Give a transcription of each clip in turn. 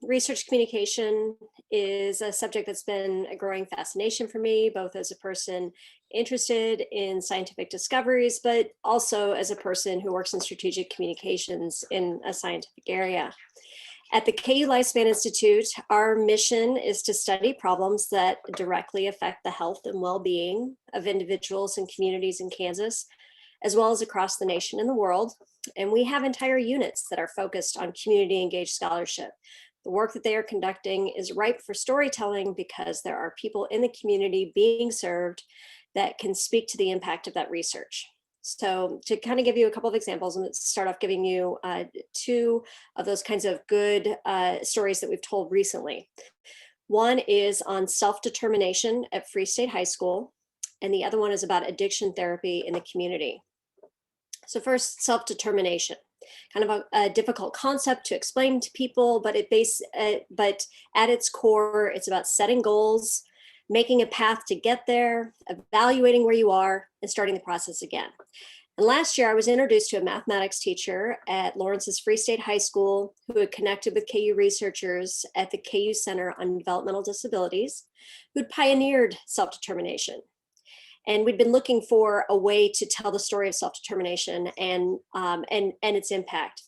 Research communication is a subject that's been a growing fascination for me, both as a person interested in scientific discoveries, but also as a person who works in strategic communications in a scientific area. At the KU Lifespan Institute, our mission is to study problems that directly affect the health and well-being of individuals and communities in Kansas, as well as across the nation and the world. And we have entire units that are focused on community engaged scholarship. The work that they are conducting is ripe for storytelling because there are people in the community being served that can speak to the impact of that research. So to kind of give you a couple of examples, I'm going to start off giving you two of those kinds of good stories that we've told recently. One is on self-determination at Free State High School, and the other one is about addiction therapy in the community. So first, self-determination, kind of a difficult concept to explain to people, but but at its core, it's about setting goals, making a path to get there, evaluating where you are, and starting the process again. And last year, I was introduced to a mathematics teacher at Lawrence's Free State High School who had connected with KU researchers at the KU Center on Developmental Disabilities, who'd pioneered self-determination. And we'd been looking for a way to tell the story of self-determination and its impact.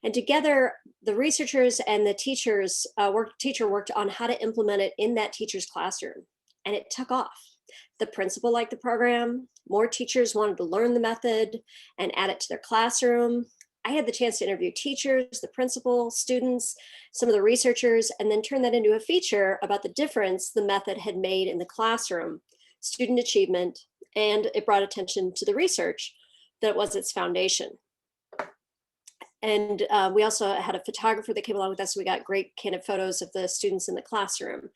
And together, the researchers and the teacher worked on how to implement it in that teacher's classroom. And it took off. The principal liked the program. More teachers wanted to learn the method and add it to their classroom. I had the chance to interview teachers, the principal, students, some of the researchers, and then turn that into a feature about the difference the method had made in the classroom, student achievement, and it brought attention to the research that was its foundation. And we also had a photographer that came along with us. So we got great candid photos of the students in the classroom,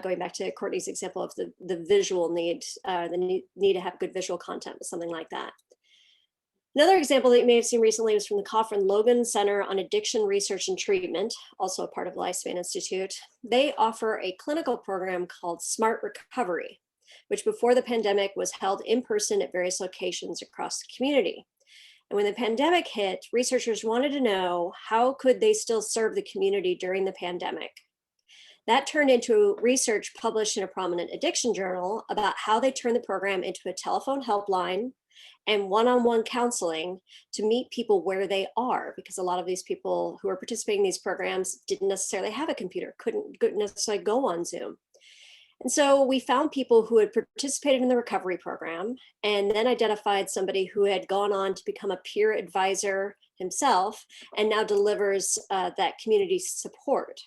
going back to Courtney's example of the visual need, the need to have good visual content with something like that. Another example that you may have seen recently was from the Coffin Logan Center on Addiction Research and Treatment, also a part of the Lifespan Institute. They offer a clinical program called Smart Recovery, which before the pandemic was held in person at various locations across the community. And when the pandemic hit, researchers wanted to know how could they still serve the community during the pandemic. That turned into research published in a prominent addiction journal about how they turned the program into a telephone helpline and one-on-one counseling to meet people where they are, because a lot of these people who are participating in these programs didn't necessarily have a computer, couldn't necessarily go on Zoom. And so we found people who had participated in the recovery program and then identified somebody who had gone on to become a peer advisor himself and now delivers that community support.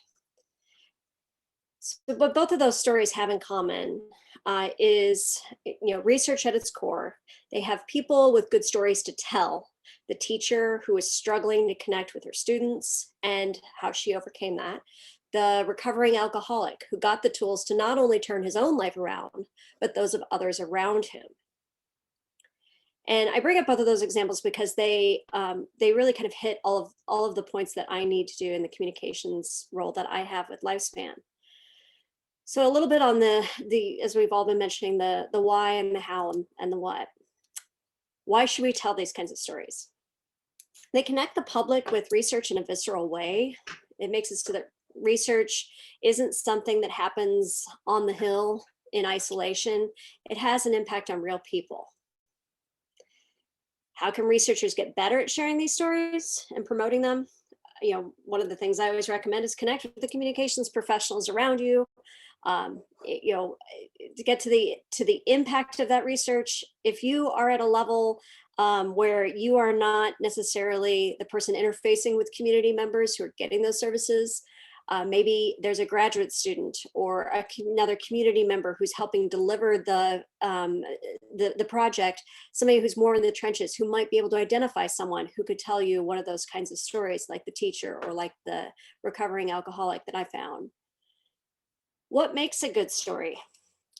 So what both of those stories have in common is, research at its core. They have people with good stories to tell. The teacher who is struggling to connect with her students and how she overcame that. The recovering alcoholic who got the tools to not only turn his own life around, but those of others around him. And I bring up both of those examples because they really kind of hit all of the points that I need to do in the communications role that I have with Lifespan. So a little bit on the as we've all been mentioning, the why and the how and the what. Why should we tell these kinds of stories? They connect the public with research in a visceral way. It makes it so that research isn't something that happens on the hill in isolation. It has an impact on real people. How can researchers get better at sharing these stories and promoting them? One of the things I always recommend is connect with the communications professionals around you. To get to the impact of that research. If you are at a level where you are not necessarily the person interfacing with community members who are getting those services, maybe there's a graduate student or another community member who's helping deliver the project, somebody who's more in the trenches who might be able to identify someone who could tell you one of those kinds of stories, like the teacher or like the recovering alcoholic that I found. What makes a good story?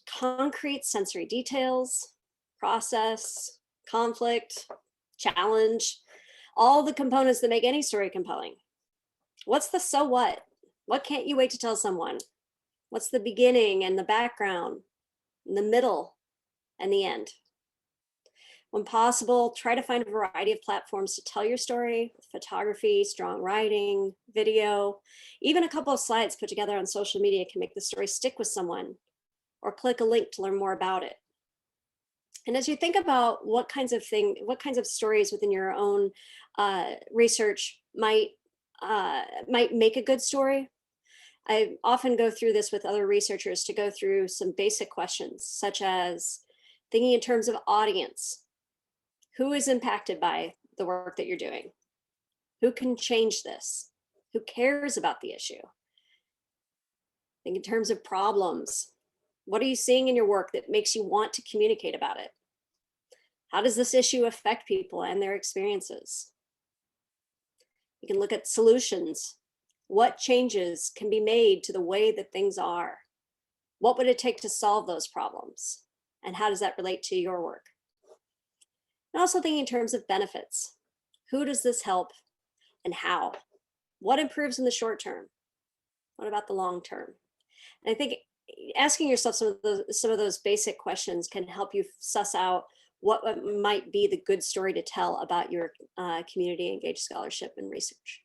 Concrete sensory details, process, conflict, challenge, all the components that make any story compelling. What's the so what? What can't you wait to tell someone? What's the beginning and the background, and the middle and the end? When possible, try to find a variety of platforms to tell your story: photography, strong writing, video. Even a couple of slides put together on social media can make the story stick with someone, or click a link to learn more about it. And as you think about what kinds of stories within your own research might make a good story, I often go through this with other researchers to go through some basic questions, such as thinking in terms of audience. Who is impacted by the work that you're doing? Who can change this? Who cares about the issue? Think in terms of problems. What are you seeing in your work that makes you want to communicate about it? How does this issue affect people and their experiences? You can look at solutions. What changes can be made to the way that things are? What would it take to solve those problems? And how does that relate to your work? And also thinking in terms of benefits. Who does this help and how? What improves in the short term? What about the long term? And I think asking yourself some of those basic questions can help you suss out what might be the good story to tell about your community engaged scholarship and research.